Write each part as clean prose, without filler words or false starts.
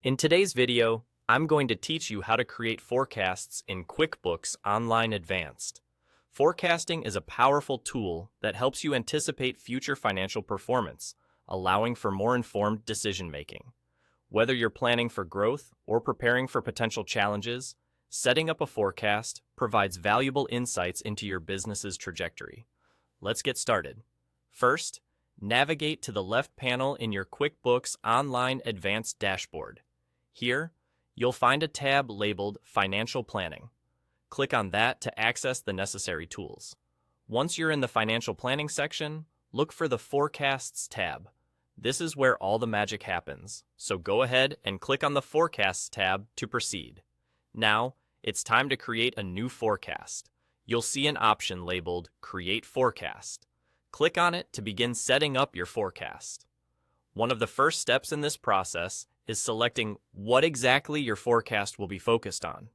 In today's video, I'm going to teach you how to create forecasts in QuickBooks Online Advanced. Forecasting is a powerful tool that helps you anticipate future financial performance, allowing for more informed decision-making. Whether you're planning for growth or preparing for potential challenges, setting up a forecast provides valuable insights into your business's trajectory. Let's get started. First, navigate to the left panel in your QuickBooks Online Advanced dashboard. Here, you'll find a tab labeled Financial Planning. Click on that to access the necessary tools. Once you're in the Financial Planning section, look for the Forecasts tab. This is where all the magic happens, so go ahead and click on the Forecasts tab to proceed. Now, it's time to create a new forecast. You'll see an option labeled Create Forecast. Click on it to begin setting up your forecast. One of the first steps in this process is selecting what exactly your forecast will be focused on.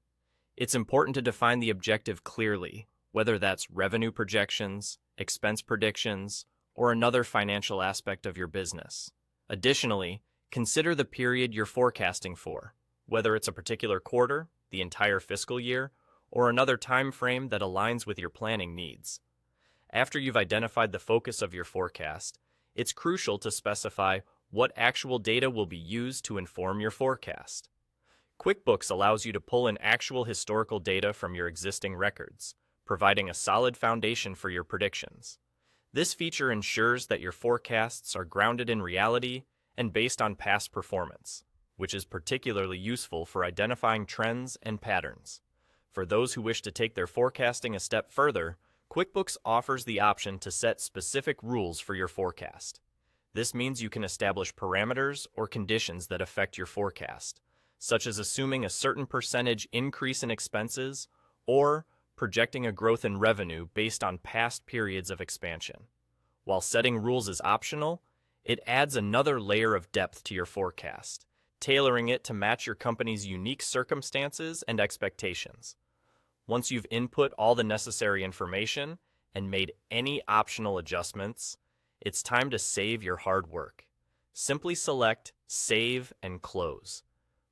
It's important to define the objective clearly, whether that's revenue projections, expense predictions, or another financial aspect of your business. Additionally, consider the period you're forecasting for, whether it's a particular quarter, the entire fiscal year, or another time frame that aligns with your planning needs. After you've identified the focus of your forecast, it's crucial to specify what actual data will be used to inform your forecast. QuickBooks allows you to pull in actual historical data from your existing records, providing a solid foundation for your predictions. This feature ensures that your forecasts are grounded in reality and based on past performance, which is particularly useful for identifying trends and patterns. For those who wish to take their forecasting a step further, QuickBooks offers the option to set specific rules for your forecast. This means you can establish parameters or conditions that affect your forecast, such as assuming a certain percentage increase in expenses or projecting a growth in revenue based on past periods of expansion. While setting rules is optional, it adds another layer of depth to your forecast, tailoring it to match your company's unique circumstances and expectations. Once you've input all the necessary information and made any optional adjustments, it's time to save your hard work. Simply select Save and Close.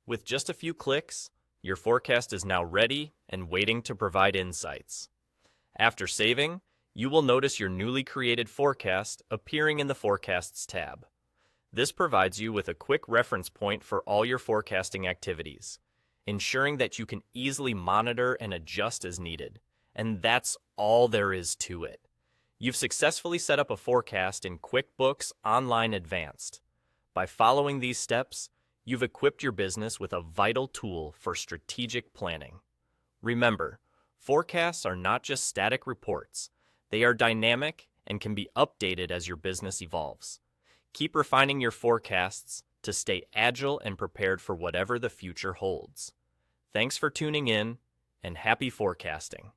With just a few clicks, your forecast is now ready and waiting to provide insights. After saving, you will notice your newly created forecast appearing in the Forecasts tab. This provides you with a quick reference point for all your forecasting activities, ensuring that you can easily monitor and adjust as needed. And that's all there is to it. You've successfully set up a forecast in QuickBooks Online Advanced. By following these steps, you've equipped your business with a vital tool for strategic planning. Remember, forecasts are not just static reports. They are dynamic and can be updated as your business evolves. Keep refining your forecasts to stay agile and prepared for whatever the future holds. Thanks for tuning in, and happy forecasting.